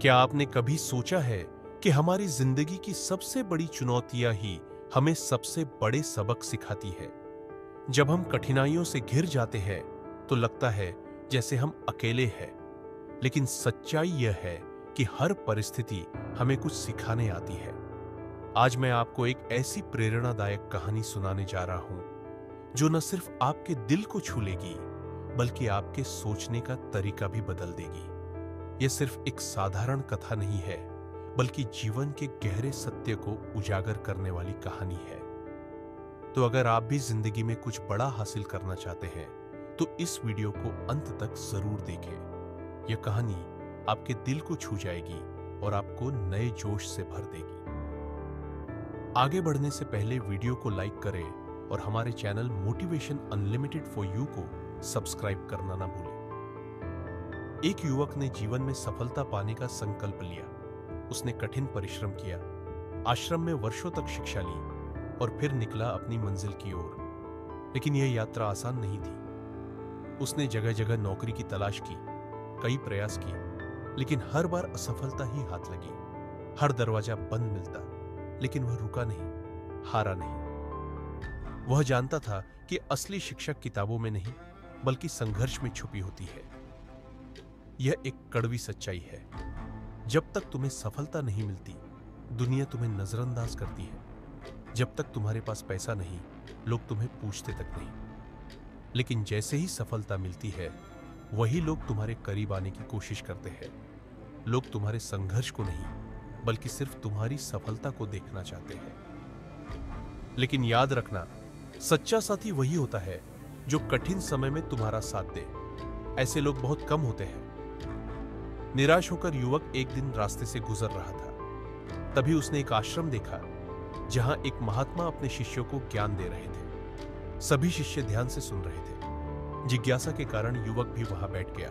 क्या आपने कभी सोचा है कि हमारी जिंदगी की सबसे बड़ी चुनौतियां ही हमें सबसे बड़े सबक सिखाती है? जब हम कठिनाइयों से घिर जाते हैं तो लगता है जैसे हम अकेले हैं, लेकिन सच्चाई यह है कि हर परिस्थिति हमें कुछ सिखाने आती है। आज मैं आपको एक ऐसी प्रेरणादायक कहानी सुनाने जा रहा हूं जो न सिर्फ आपके दिल को छू लेगी, बल्कि आपके सोचने का तरीका भी बदल देगी। यह सिर्फ एक साधारण कथा नहीं है, बल्कि जीवन के गहरे सत्य को उजागर करने वाली कहानी है। तो अगर आप भी जिंदगी में कुछ बड़ा हासिल करना चाहते हैं, तो इस वीडियो को अंत तक जरूर देखें। यह कहानी आपके दिल को छू जाएगी और आपको नए जोश से भर देगी। आगे बढ़ने से पहले वीडियो को लाइक करें और हमारे channel motivation unlimited for you को सब्सक्राइब करना ना भूलें। एक युवक ने जीवन में सफलता पाने का संकल्प लिया। उसने कठिन परिश्रम किया, आश्रम में वर्षों तक शिक्षा ली और फिर निकला अपनी मंजिल की ओर। लेकिन यह यात्रा आसान नहीं थी। उसने जगह जगह नौकरी की तलाश की, कई प्रयास किए, लेकिन हर बार असफलता ही हाथ लगी। हर दरवाजा बंद मिलता, लेकिन वह रुका नहीं, हारा नहीं। वह जानता था कि असली शिक्षा किताबों में नहीं, बल्कि संघर्ष में छुपी होती है। यह एक कड़वी सच्चाई है। जब तक तुम्हें सफलता नहीं मिलती, दुनिया तुम्हें नजरअंदाज करती है। जब तक तुम्हारे पास पैसा नहीं, लोग तुम्हें पूछते तक नहीं। लेकिन जैसे ही सफलता मिलती है, वही लोग तुम्हारे करीब आने की कोशिश करते हैं। लोग तुम्हारे संघर्ष को नहीं, बल्कि सिर्फ तुम्हारी सफलता को देखना चाहते हैं। लेकिन याद रखना, सच्चा साथी वही होता है जो कठिन समय में तुम्हारा साथ दे। ऐसे लोग बहुत कम होते हैं। निराश होकर युवक एक दिन रास्ते से गुजर रहा था। तभी उसने एक आश्रम देखा जहां एक महात्मा अपने शिष्यों को ज्ञान दे रहे थे। सभी शिष्य ध्यान से सुन रहे थे। जिज्ञासा के कारण युवक भी वहां बैठ गया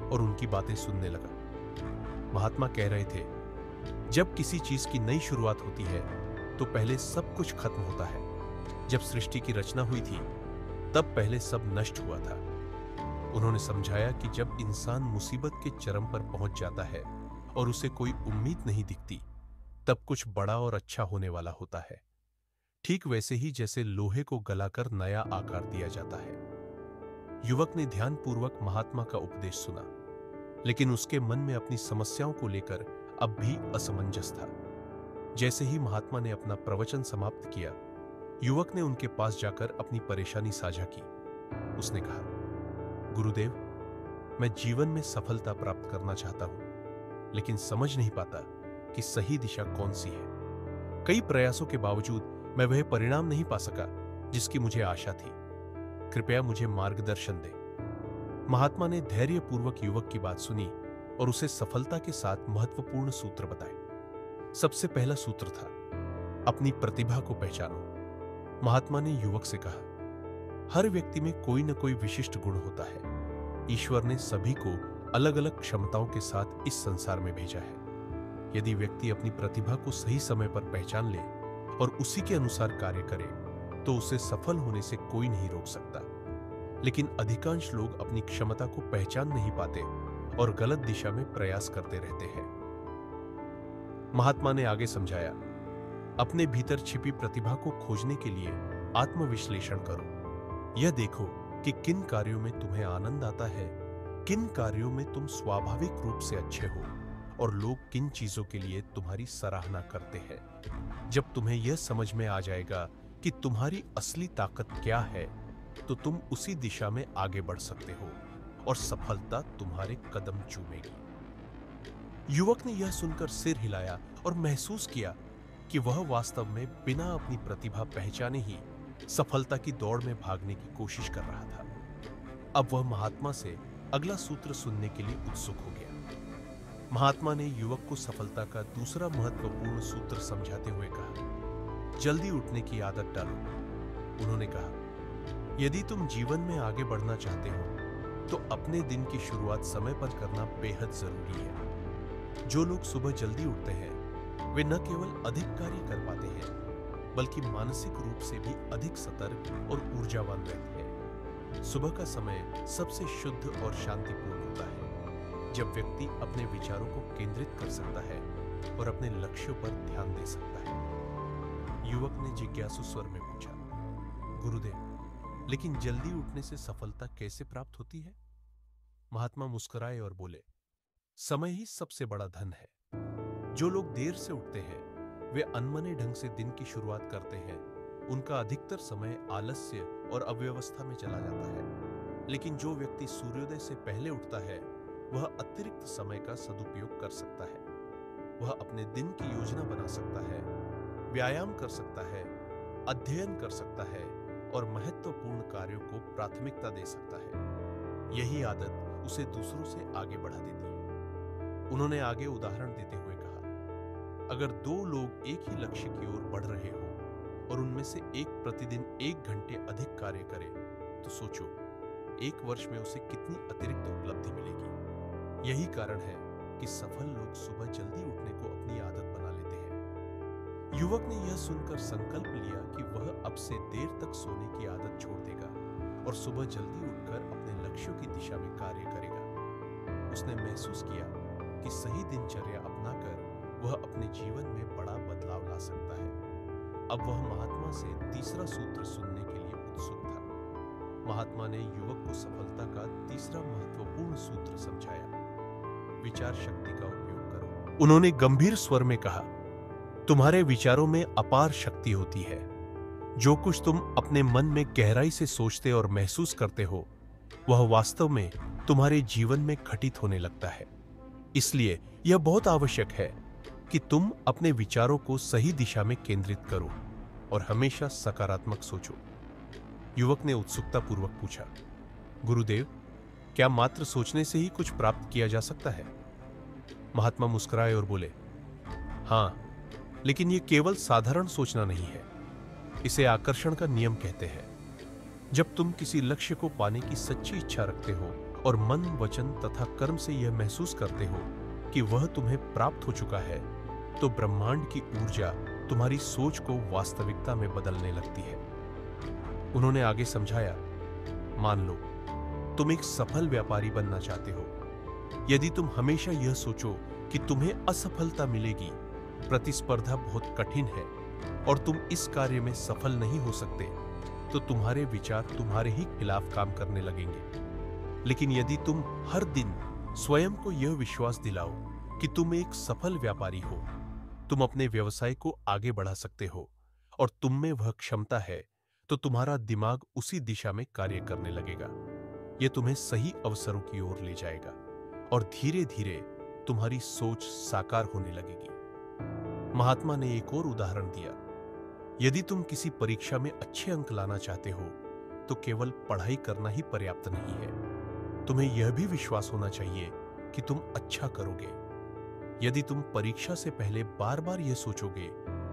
और उनकी बातें सुनने लगा। महात्मा कह रहे थे, जब किसी चीज की नई शुरुआत होती है तो पहले सब कुछ खत्म होता है। जब सृष्टि की रचना हुई थी, तब पहले सब नष्ट हुआ था। उन्होंने समझाया कि जब इंसान मुसीबत के चरम पर पहुंच जाता है और उसे कोई उम्मीद नहीं दिखती, तब कुछ बड़ा और अच्छा होने वाला होता है। ठीक वैसे ही जैसे लोहे को गलाकर नया आकार दिया जाता है। युवक ने ध्यानपूर्वक महात्मा का उपदेश सुना, लेकिन उसके मन में अपनी समस्याओं को लेकर अब भी असमंजस था। जैसे ही महात्मा ने अपना प्रवचन समाप्त किया, युवक ने उनके पास जाकर अपनी परेशानी साझा की। उसने कहा, गुरुदेव, मैं जीवन में सफलता प्राप्त करना चाहता हूं, लेकिन समझ नहीं पाता कि सही दिशा कौन सी है। कई प्रयासों के बावजूद मैं वह परिणाम नहीं पा सका जिसकी मुझे आशा थी। कृपया मुझे मार्गदर्शन दें। महात्मा ने धैर्यपूर्वक युवक की बात सुनी और उसे सफलता के साथ महत्वपूर्ण सूत्र बताए। सबसे पहला सूत्र था, अपनी प्रतिभा को पहचानो। महात्मा ने युवक से कहा, हर व्यक्ति में कोई न कोई विशिष्ट गुण होता है। ईश्वर ने सभी को अलग अलग क्षमताओं के साथ इस संसार में भेजा है। यदि व्यक्ति अपनी प्रतिभा को सही समय पर पहचान ले और उसी के अनुसार कार्य करे, तो उसे सफल होने से कोई नहीं रोक सकता। लेकिन अधिकांश लोग अपनी क्षमता को पहचान नहीं पाते और गलत दिशा में प्रयास करते रहते हैं। महात्मा ने आगे समझाया, अपने भीतर छिपी प्रतिभा को खोजने के लिए आत्मविश्लेषण करो। यह देखो कि किन कार्यों में तुम्हें आनंद आता है, किन कार्यों में तुम स्वाभाविक रूप से अच्छे हो और लोग किन चीजों के लिए तुम्हारी सराहना करते हैं। जब तुम्हें यह समझ में आ जाएगा कि तुम्हारी असली ताकत क्या है, तो तुम उसी दिशा में आगे बढ़ सकते हो और सफलता तुम्हारे कदम चूमेगी। युवक ने यह सुनकर सिर हिलाया और महसूस किया कि वह वास्तव में बिना अपनी प्रतिभा पहचाने ही सफलता की दौड़ में भागने की कोशिश कर रहा था। अब वह महात्मा से अगला सूत्र सुनने के लिए उत्सुक हो गया। महात्मा ने युवक को सफलता का दूसरा महत्वपूर्ण सूत्र समझाते हुए कहा, जल्दी उठने की आदत डालो। उन्होंने कहा, यदि तुम जीवन में आगे बढ़ना चाहते हो, तो अपने दिन की शुरुआत समय पर करना बेहद जरूरी है। जो लोग सुबह जल्दी उठते हैं, वे न केवल अधिक कार्य कर पाते हैं, बल्कि मानसिक रूप से भी अधिक सतर्क और ऊर्जावान रहते हैं। सुबह का समय सबसे शुद्ध और शांतिपूर्ण होता है। जब व्यक्ति अपने विचारों को केंद्रित कर सकता है और अपने लक्ष्यों पर ध्यान दे सकता है। युवक ने जिज्ञासु स्वर में पूछा, गुरुदेव, लेकिन जल्दी उठने से सफलता कैसे प्राप्त होती है? महात्मा मुस्कुराए और बोले, समय ही सबसे बड़ा धन है। जो लोग देर से उठते हैं वे अनमने ढंग से दिन की शुरुआत करते हैं। उनका अधिकतर समय आलस्य और अव्यवस्था में चला जाता है। लेकिन जो व्यक्ति सूर्योदय से पहले उठता है वह अतिरिक्त समय का सदुपयोग कर सकता है। वह अपने दिन की योजना बना सकता है, व्यायाम कर सकता है, अध्ययन कर सकता है और महत्वपूर्ण कार्यों को प्राथमिकता दे सकता है। यही आदत उसे दूसरों से आगे बढ़ा देती है। उन्होंने आगे उदाहरण देते हुए कहा, अगर दो लोग एक ही लक्ष्य की ओर बढ़ रहे हो और उनमें से एक प्रतिदिन 1 घंटे अधिक कार्य करे तो सोचो 1 वर्ष में उसे कितनी अतिरिक्त उपलब्धि मिलेगी। यही कारण है कि सफल लोग सुबह जल्दी उठने को अपनी आदत बना लेते हैं। युवक ने यह सुनकर संकल्प लिया कि वह अब से देर तक सोने की आदत छोड़ देगा और सुबह जल्दी उठकर अपने लक्ष्यों की दिशा में कार्य करेगा। उसने महसूस किया कि सही दिनचर्या अपनाकर वह अपने जीवन में बड़ा बदलाव ला सकता है। अब वह महात्मा से तीसरा सूत्र सुनने के लिए उत्सुक था। महात्मा ने युवक को सफलता का तीसरा महत्वपूर्ण सूत्र समझाया, विचार शक्ति का उपयोग करो। उन्होंने गंभीर स्वर में कहा, तुम्हारे विचारों में अपार शक्ति होती है। जो कुछ तुम अपने मन में गहराई से सोचते और महसूस करते हो वह वास्तव में तुम्हारे जीवन में घटित होने लगता है। इसलिए यह बहुत आवश्यक है कि तुम अपने विचारों को सही दिशा में केंद्रित करो और हमेशा सकारात्मक सोचो। युवक ने उत्सुकतापूर्वक पूछा, गुरुदेव, क्या मात्र सोचने से ही कुछ प्राप्त किया जा सकता है? महात्मा मुस्कुराए और बोले, हां, लेकिन यह केवल साधारण सोचना नहीं है। इसे आकर्षण का नियम कहते हैं। जब तुम किसी लक्ष्य को पाने की सच्ची इच्छा रखते हो और मन, वचन तथा कर्म से यह महसूस करते हो कि वह तुम्हें प्राप्त हो चुका है, तो ब्रह्मांड की ऊर्जा तुम्हारी सोच को वास्तविकता में बदलने लगती है। उन्होंने आगे समझाया, मान लो तुम एक सफल व्यापारी बनना चाहते हो। यदि तुम हमेशा यह सोचो कि तुम्हें असफलता मिलेगी, प्रतिस्पर्धा बहुत कठिन है और तुम इस कार्य में सफल नहीं हो सकते, तो तुम्हारे विचार तुम्हारे ही खिलाफ काम करने लगेंगे। लेकिन यदि तुम हर दिन स्वयं को यह विश्वास दिलाओ कि तुम एक सफल व्यापारी हो, तुम अपने व्यवसाय को आगे बढ़ा सकते हो और तुम में वह क्षमता है, तो तुम्हारा दिमाग उसी दिशा में कार्य करने लगेगा। यह तुम्हें सही अवसरों की ओर ले जाएगा और धीरे धीरे तुम्हारी सोच साकार होने लगेगी। महात्मा ने एक और उदाहरण दिया, यदि तुम किसी परीक्षा में अच्छे अंक लाना चाहते हो तो केवल पढ़ाई करना ही पर्याप्त नहीं है। तुम्हें यह भी विश्वास होना चाहिए कि तुम अच्छा करोगे। यदि तुम परीक्षा से पहले बार बार यह सोचोगे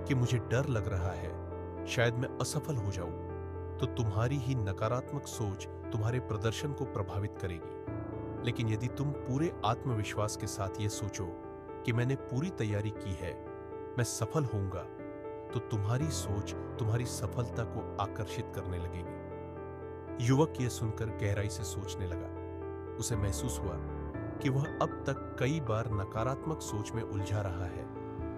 कि मुझे डर लग रहा है, शायद मैं असफल हो जाऊं, तो तुम्हारी ही नकारात्मक सोच तुम्हारे प्रदर्शन को प्रभावित करेगी। लेकिन यदि तुम पूरे आत्मविश्वास के साथ यह सोचो कि मैंने पूरी तैयारी की है, मैं सफल होऊंगा, तो तुम्हारी सोच तुम्हारी सफलता को आकर्षित करने लगेगी। युवक यह सुनकर गहराई से सोचने लगा। उसे महसूस हुआ कि वह अब तक कई बार नकारात्मक सोच में उलझा रहा है,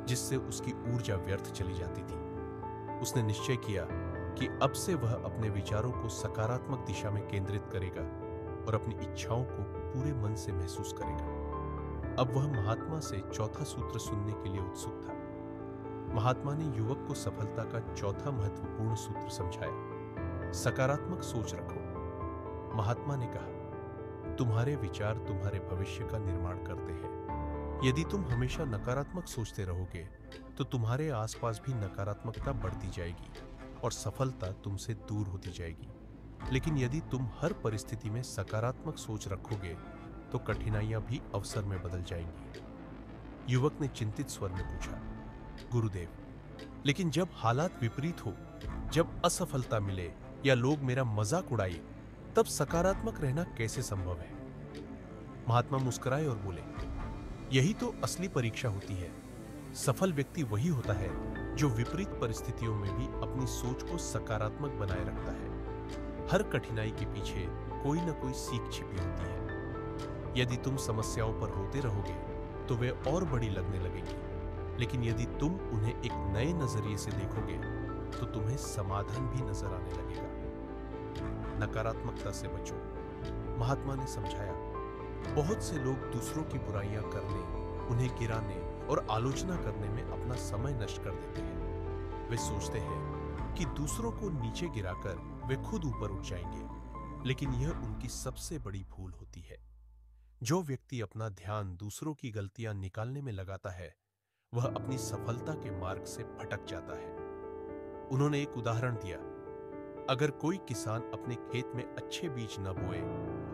जिससे उसकी ऊर्जा व्यर्थ चली जाती थी। उसने निश्चय किया कि अब से वह अपने विचारों को सकारात्मक दिशा में केंद्रित करेगा और अपनी इच्छाओं को पूरे मन से महसूस करेगा। अब वह महात्मा से चौथा सूत्र सुनने के लिए उत्सुक था। महात्मा ने युवक को सफलता का चौथा महत्वपूर्ण सूत्र समझाया, सकारात्मक सोच रखो। महात्मा ने कहा, तुम्हारे विचार तुम्हारे भविष्य का निर्माण करते हैं। यदि तुम हमेशा नकारात्मक सोचते रहोगे तो तुम्हारे आसपास भी नकारात्मकता बढ़ती जाएगी और सफलता तुमसे दूर होती जाएगी। लेकिन यदि तुम हर परिस्थिति में सकारात्मक सोच रखोगे तो कठिनाइयां भी अवसर में बदल जाएंगी। युवक ने चिंतित स्वर में पूछा, गुरुदेव, लेकिन जब हालात विपरीत हो, जब असफलता मिले या लोग मेरा मजाक उड़ाए, तब सकारात्मक रहना कैसे संभव है? महात्मा मुस्कुराए और बोले, यही तो असली परीक्षा होती है। सफल व्यक्ति वही होता है जो विपरीत परिस्थितियों में भी अपनी सोच को सकारात्मक बनाए रखता है। हर कठिनाई के पीछे कोई न कोई सीख छिपी होती है। यदि तुम समस्याओं पर रोते रहोगे तो वे और बड़ी लगने लगेंगी, लेकिन यदि तुम उन्हें एक नए नजरिए से देखोगे तो तुम्हें समाधान भी नजर आने लगेगा। नकारात्मकता से बचो। महात्मा ने समझाया, बहुत से लोग दूसरों की बुराइयां करने, उन्हें गिराने और आलोचना करने में अपना समय नष्ट कर देते हैं। वे सोचते हैं कि दूसरों को नीचे गिराकर वे खुद ऊपर उठ जाएंगे, लेकिन यह उनकी सबसे बड़ी भूल होती है। जो व्यक्ति अपना ध्यान दूसरों की गलतियां निकालने में लगाता है वह अपनी सफलता के मार्ग से भटक जाता है। उन्होंने एक उदाहरण दिया, अगर कोई किसान अपने खेत में अच्छे बीज न बोए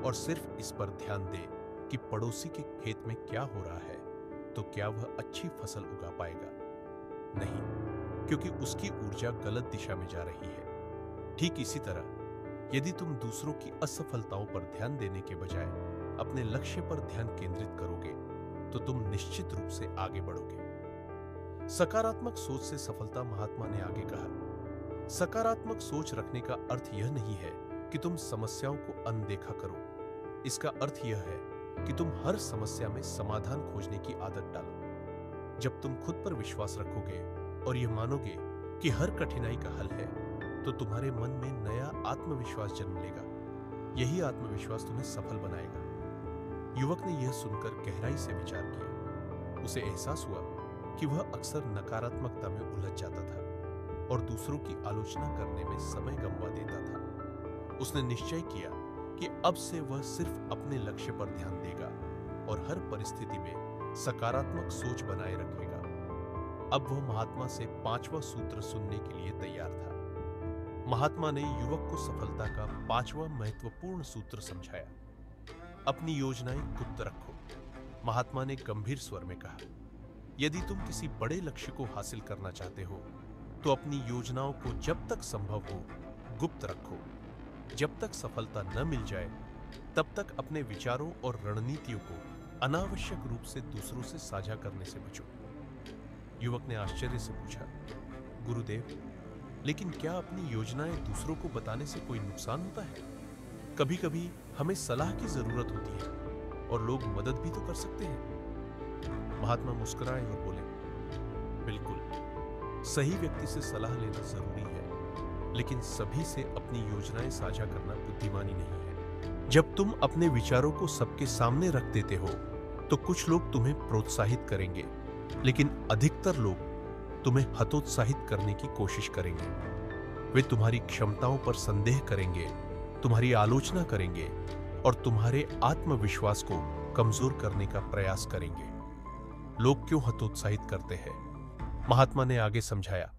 और सिर्फ इस पर ध्यान दे कि पड़ोसी के खेत में क्या हो रहा है, तो क्या वह अच्छी फसल उगा पाएगा? नहीं, क्योंकि उसकी ऊर्जा गलत दिशा में जा रही है। ठीक इसी तरह यदि तुम दूसरों की असफलताओं पर ध्यान देने के बजाय अपने लक्ष्य पर ध्यान केंद्रित करोगे तो तुम निश्चित रूप से आगे बढ़ोगे। सकारात्मक सोच से सफलता। महात्मा ने आगे कहा, सकारात्मक सोच रखने का अर्थ यह नहीं है कि तुम समस्याओं को अनदेखा करो। इसका अर्थ यह है कि तुम हर समस्या में समाधान खोजने की आदत डालो। जब तुम खुद पर विश्वास रखोगे और यह मानोगे कि हर कठिनाई का हल है, तो तुम्हारे मन में नया आत्मविश्वास जन्म लेगा। यही आत्मविश्वास तुम्हें सफल बनाएगा। युवक ने यह सुनकर गहराई से विचार किया। उसे एहसास हुआ कि वह अक्सर नकारात्मकता में उलझ जाता था और दूसरों की आलोचना करने में समय गंवा देता था। उसने निश्चय किया कि अब से वह सिर्फ अपने लक्ष्य पर ध्यान देगा और हर परिस्थिति में सकारात्मक सोच बनाए रखेगा। अब वह महात्मा से 5वां सूत्र सुनने के लिए तैयार था। महात्मा ने युवक को सफलता का 5वां महत्वपूर्ण सूत्र समझाया, अपनी योजनाएं गुप्त रखो। महात्मा ने गंभीर स्वर में कहा, यदि तुम किसी बड़े लक्ष्य को हासिल करना चाहते हो तो अपनी योजनाओं को जब तक संभव हो गुप्त रखो। जब तक सफलता न मिल जाए तब तक अपने विचारों और रणनीतियों को अनावश्यक रूप से दूसरों से साझा करने से बचो। युवक ने आश्चर्य से पूछा, गुरुदेव, लेकिन क्या अपनी योजनाएं दूसरों को बताने से कोई नुकसान होता है? कभी कभी हमें सलाह की जरूरत होती है और लोग मदद भी तो कर सकते हैं। महात्मा मुस्कुराए और बोले, बिल्कुल, सही व्यक्ति से सलाह लेना जरूरी है, लेकिन सभी से अपनी योजनाएं साझा करना बुद्धिमानी नहीं है। जब तुम अपने विचारों को सबके सामने रख देते हो तो कुछ लोग तुम्हें प्रोत्साहित करेंगे, लेकिन अधिकतर लोग तुम्हें हतोत्साहित करने की कोशिश करेंगे। वे तुम्हारी क्षमताओं पर संदेह करेंगे, तुम्हारी आलोचना करेंगे और तुम्हारे आत्मविश्वास को कमजोर करने का प्रयास करेंगे। लोग क्यों हतोत्साहित करते हैं? महात्मा ने आगे समझाया,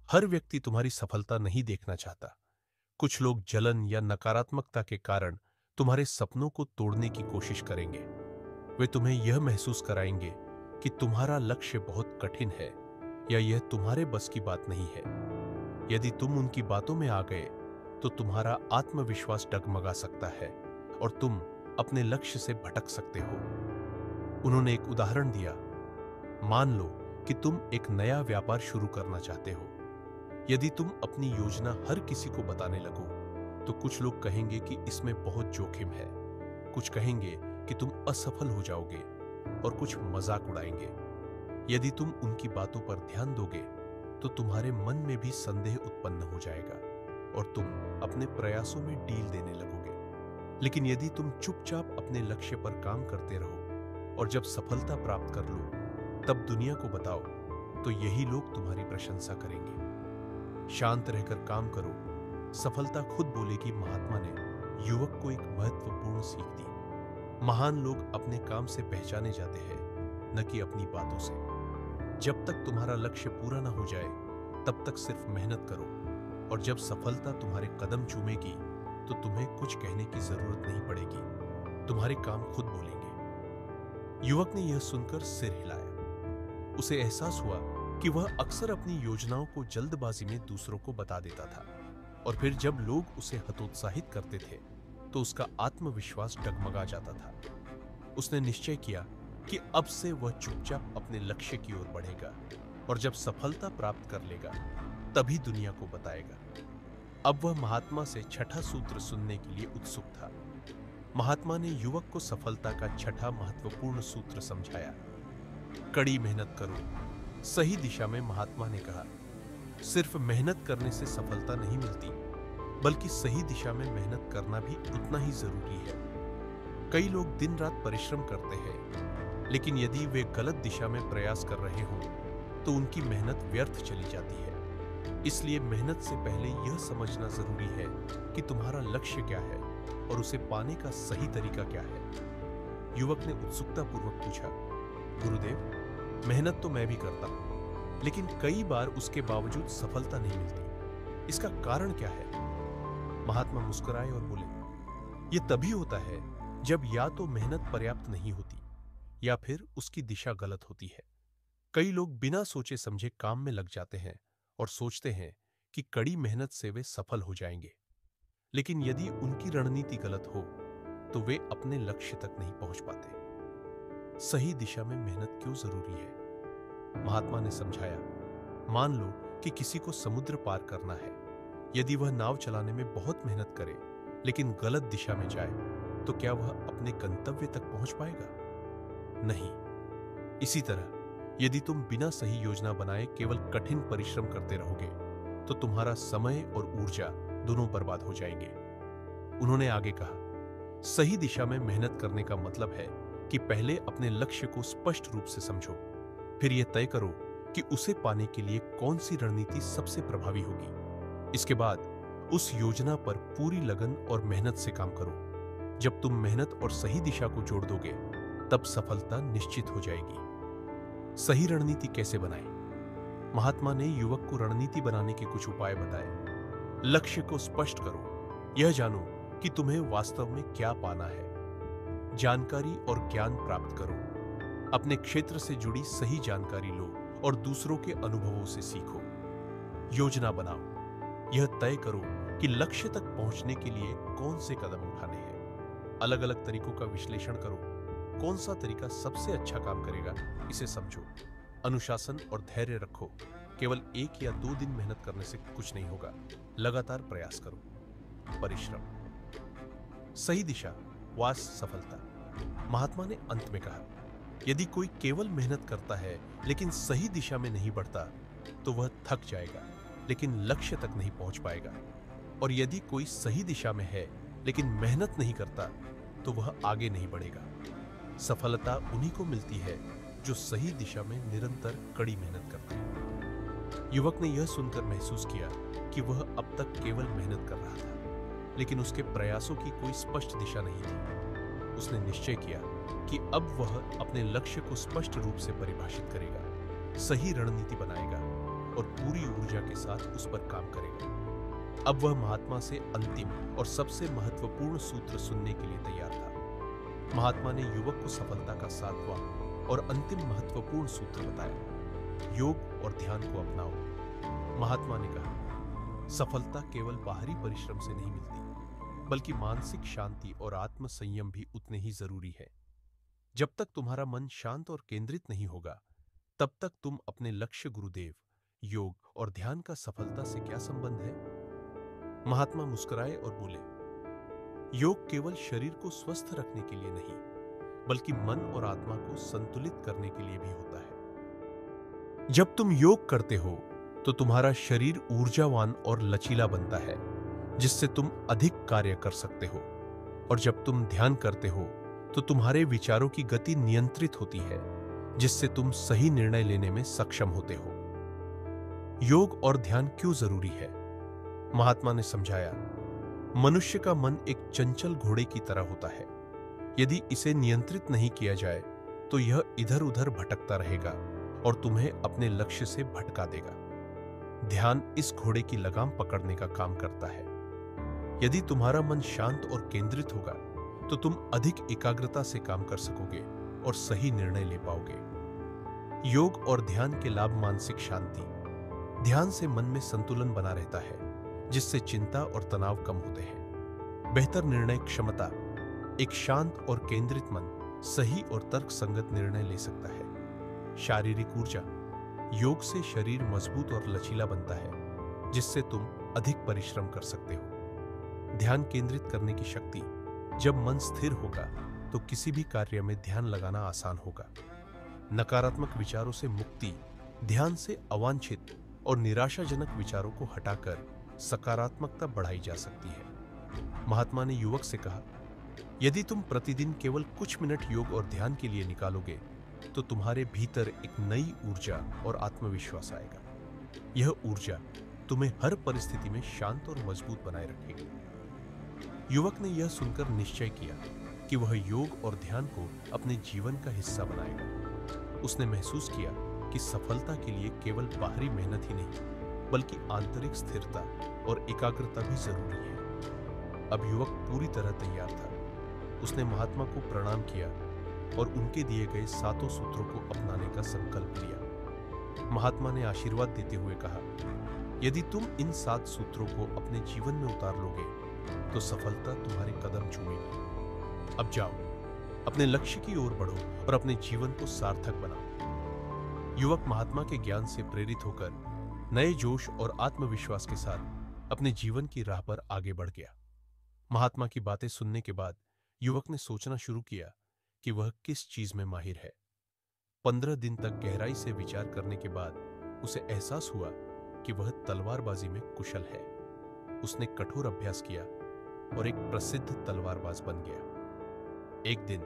हर व्यक्ति तुम्हारी सफलता नहीं देखना चाहता। कुछ लोग जलन या नकारात्मकता के कारण तुम्हारे सपनों को तोड़ने की कोशिश करेंगे। वे तुम्हें यह महसूस कराएंगे कि तुम्हारा लक्ष्य बहुत कठिन है या यह तुम्हारे बस की बात नहीं है। यदि तुम उनकी बातों में आ गए तो तुम्हारा आत्मविश्वास डगमगा सकता है और तुम अपने लक्ष्य से भटक सकते हो। उन्होंने एक उदाहरण दिया, मान लो कि तुम एक नया व्यापार शुरू करना चाहते हो। यदि तुम अपनी योजना हर किसी को बताने लगो तो कुछ लोग कहेंगे कि इसमें बहुत जोखिम है, कुछ कहेंगे कि तुम असफल हो जाओगे और कुछ मजाक उड़ाएंगे। यदि तुम उनकी बातों पर ध्यान दोगे तो तुम्हारे मन में भी संदेह उत्पन्न हो जाएगा और तुम अपने प्रयासों में ढील देने लगोगे। लेकिन यदि तुम चुपचाप अपने लक्ष्य पर काम करते रहो और जब सफलता प्राप्त कर लो तब दुनिया को बताओ, तो यही लोग तुम्हारी प्रशंसा करेंगे। शांत रहकर काम करो, सफलता खुद बोलेगी। महात्मा ने युवक को एक महत्वपूर्ण सीख दी। महान लोग अपने काम से पहचाने जाते हैं, न कि अपनी बातों से। जब तक तुम्हारा लक्ष्य पूरा न हो जाए तब तक सिर्फ मेहनत करो, और जब सफलता तुम्हारे कदम चूमेगी तो तुम्हें कुछ कहने की जरूरत नहीं पड़ेगी, तुम्हारे काम खुद बोलेंगे। युवक ने यह सुनकर सिर हिलाया। उसे एहसास हुआ कि वह अक्सर अपनी योजनाओं को जल्दबाजी में दूसरों को बता देता था, और फिर जब लोग उसे हतोत्साहित करते थे तो उसका आत्मविश्वास डगमगा जाता था। उसने निश्चय किया कि अब से वह चुपचाप अपने लक्ष्य की ओर बढ़ेगा, और जब सफलता प्राप्त कर लेगा तभी दुनिया को बताएगा। अब वह महात्मा से छठा सूत्र सुनने के लिए उत्सुक था। महात्मा ने युवक को सफलता का छठा महत्वपूर्ण सूत्र समझाया। कड़ी मेहनत करो। सही दिशा में महात्मा ने कहा, सिर्फ मेहनत करने से सफलता नहीं मिलती, बल्कि सही दिशा में मेहनत करना भी उतना ही जरूरी है। कई लोग दिन रात परिश्रम करते हैं, लेकिन यदि वे गलत दिशा में प्रयास कर रहे हों तो उनकी मेहनत व्यर्थ चली जाती है। इसलिए मेहनत से पहले यह समझना जरूरी है कि तुम्हारा लक्ष्य क्या है और उसे पाने का सही तरीका क्या है। युवक ने उत्सुकता पूर्वक पूछा, गुरुदेव, मेहनत तो मैं भी करता हूं, लेकिन कई बार उसके बावजूद सफलता नहीं मिलती। इसका कारण क्या है? महात्मा मुस्कुराए और बोले, यह तभी होता है जब या तो मेहनत पर्याप्त नहीं होती या फिर उसकी दिशा गलत होती है। कई लोग बिना सोचे समझे काम में लग जाते हैं और सोचते हैं कि कड़ी मेहनत से वे सफल हो जाएंगे, लेकिन यदि उनकी रणनीति गलत हो तो वे अपने लक्ष्य तक नहीं पहुंच पाते। सही दिशा में मेहनत क्यों जरूरी है? महात्मा ने समझाया, मान लो कि किसी को समुद्र पार करना है। यदि वह नाव चलाने में बहुत मेहनत करे लेकिन गलत दिशा में जाए तो क्या वह अपने गंतव्य तक पहुंच पाएगा? नहीं। इसी तरह यदि तुम बिना सही योजना बनाए केवल कठिन परिश्रम करते रहोगे तो तुम्हारा समय और ऊर्जा दोनों बर्बाद हो जाएंगे। उन्होंने आगे कहा, सही दिशा में मेहनत करने का मतलब है कि पहले अपने लक्ष्य को स्पष्ट रूप से समझो, फिर यह तय करो कि उसे पाने के लिए कौन सी रणनीति सबसे प्रभावी होगी। इसके बाद उस योजना पर पूरी लगन और मेहनत से काम करो। जब तुम मेहनत और सही दिशा को जोड़ दोगे तब सफलता निश्चित हो जाएगी। सही रणनीति कैसे बनाएं? महात्मा ने युवक को रणनीति बनाने के कुछ उपाय बताए। लक्ष्य को स्पष्ट करो। यह जानो कि तुम्हें वास्तव में क्या पाना है। जानकारी और ज्ञान प्राप्त करो। अपने क्षेत्र से जुड़ी सही जानकारी लो और दूसरों के अनुभवों से सीखो। योजना बनाओ। यह तय करो कि लक्ष्य तक पहुंचने के लिए कौन से कदम उठाने हैं। अलग अलग तरीकों का विश्लेषण करो। कौन सा तरीका सबसे अच्छा काम करेगा, इसे समझो। अनुशासन और धैर्य रखो। केवल 1 या 2 दिन मेहनत करने से कुछ नहीं होगा। लगातार प्रयास करो। परिश्रम। सही दिशा वास सफलता। महात्मा ने अंत में कहा, यदि कोई केवल मेहनत करता है लेकिन सही दिशा में नहीं बढ़ता तो वह थक जाएगा लेकिन लक्ष्य तक नहीं पहुंच पाएगा। और यदि कोई सही दिशा में है लेकिन मेहनत नहीं करता तो वह आगे नहीं बढ़ेगा। सफलता उन्हीं को मिलती है जो सही दिशा में निरंतर कड़ी मेहनत करते हैं। युवक ने यह सुनकर महसूस किया कि वह अब तक केवल मेहनत कर रहा था, लेकिन उसके प्रयासों की कोई स्पष्ट दिशा नहीं थी। उसने निश्चय किया कि अब वह अपने लक्ष्य को स्पष्ट रूप से परिभाषित करेगा, सही रणनीति बनाएगा और पूरी ऊर्जा के साथ उस पर काम करेगा। अब वह महात्मा से अंतिम और सबसे महत्वपूर्ण सूत्र सुनने के लिए तैयार था। महात्मा ने युवक को सफलता का 7वां और अंतिम महत्वपूर्ण सूत्र बताया, योग और ध्यान को अपनाओ। महात्मा ने कहा, सफलता केवल बाहरी परिश्रम से नहीं मिलती, बल्कि मानसिक शांति और आत्म संयम भी उतने ही जरूरी है। जब तक तुम्हारा मन शांत और केंद्रित नहीं होगा, तब तक तुम अपने लक्ष्य गुरुदेव, योग और ध्यान का सफलता से क्या संबंध है? महात्मा मुस्कुराए और बोले, योग केवल शरीर को स्वस्थ रखने के लिए नहीं, बल्कि मन और आत्मा को संतुलित करने के लिए भी होता है। जब तुम योग करते हो तो तुम्हारा शरीर ऊर्जावान और लचीला बनता है, जिससे तुम अधिक कार्य कर सकते हो। और जब तुम ध्यान करते हो तो तुम्हारे विचारों की गति नियंत्रित होती है, जिससे तुम सही निर्णय लेने में सक्षम होते हो। योग और ध्यान क्यों जरूरी है? महात्मा ने समझाया, मनुष्य का मन एक चंचल घोड़े की तरह होता है। यदि इसे नियंत्रित नहीं किया जाए तो यह इधर उधर भटकता रहेगा और तुम्हें अपने लक्ष्य से भटका देगा। ध्यान इस घोड़े की लगाम पकड़ने का काम करता है। यदि तुम्हारा मन शांत और केंद्रित होगा तो तुम अधिक एकाग्रता से काम कर सकोगे और सही निर्णय ले पाओगे। योग और ध्यान के लाभ: मानसिक शांति। ध्यान से मन में संतुलन बना रहता है, जिससे चिंता और तनाव कम होते हैं। बेहतर निर्णय क्षमता। एक शांत और केंद्रित मन सही और तर्क संगत निर्णय ले सकता है। शारीरिक ऊर्जा। योग से शरीर मजबूत और लचीला बनता है, जिससे तुम अधिक परिश्रम कर सकते हो। ध्यान केंद्रित करने की शक्ति। जब मन स्थिर होगा तो किसी भी कार्य में ध्यान लगाना आसान होगा। नकारात्मक विचारों से मुक्ति ध्यान से अवांछित और निराशाजनक विचारों को हटाकर सकारात्मकता बढ़ाई जा सकती है। महात्मा ने युवक से कहा, यदि तुम प्रतिदिन केवल कुछ मिनट योग और ध्यान के लिए निकालोगे तो तुम्हारे भीतर एक नई ऊर्जा और आत्मविश्वास आएगा। यह ऊर्जा तुम्हें हर परिस्थिति में शांत और मजबूत बनाए रखेगी। युवक ने यह सुनकर निश्चय किया कि वह योग और ध्यान को अपने जीवन का हिस्सा बनाएगा। उसने महसूस किया कि सफलता के लिए केवल बाहरी मेहनत ही नहीं, बल्कि आंतरिक स्थिरता और एकाग्रता भी जरूरी है। अब युवक पूरी तरह तैयार था। उसने महात्मा को प्रणाम किया और उनके दिए गए 7 सूत्रों को अपनाने का संकल्प लिया। महात्मा ने आशीर्वाद देते हुए कहा, यदि तुम इन 7 सूत्रों को अपने जीवन में उतार लोगे तो सफलता तुम्हारे कदम चूमेगी। अब जाओ, अपने लक्ष्य की ओर बढ़ो और अपने जीवन को सार्थक बनाओ। युवक महात्मा के ज्ञान से प्रेरित होकर नए जोश और आत्मविश्वास के साथ अपने जीवन की राह पर आगे बढ़ गया। महात्मा की बातें सुनने के बाद युवक ने सोचना शुरू किया कि वह किस चीज में माहिर है। 15 दिन तक गहराई से विचार करने के बाद उसे एहसास हुआ कि वह तलवारबाजी में कुशल है। उसने कठोर अभ्यास किया और एक प्रसिद्ध तलवारबाज बन गया। एक दिन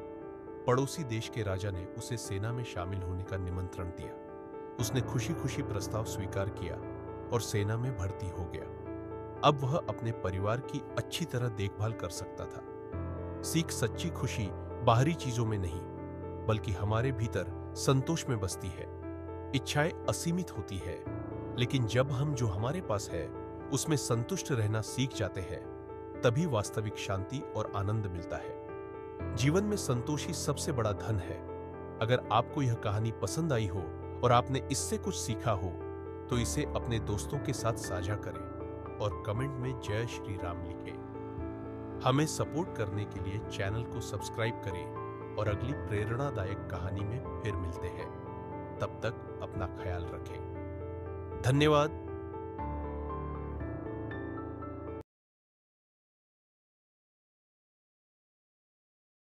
पड़ोसी देश के राजा ने उसे सेना में शामिल होने का निमंत्रण दिया। उसने खुशी खुशी प्रस्ताव स्वीकार किया और सेना में भर्ती हो गया। अब वह अपने परिवार की अच्छी तरह देखभाल कर सकता था। सीख सच्ची खुशी बाहरी चीजों में नहीं, बल्कि हमारे भीतर संतोष में बसती है। इच्छाएं असीमित होती है, लेकिन जब हम जो हमारे पास है उसमें संतुष्ट रहना सीख जाते हैं, तभी वास्तविक शांति और आनंद मिलता है। जीवन में संतोष ही सबसे बड़ा धन है। अगर आपको यह कहानी पसंद आई हो और आपने इससे कुछ सीखा हो तो इसे अपने दोस्तों के साथ साझा करें और कमेंट में जय श्री राम लिखें। हमें सपोर्ट करने के लिए चैनल को सब्सक्राइब करें और अगली प्रेरणादायक कहानी में फिर मिलते हैं। तब तक अपना ख्याल रखें। धन्यवाद।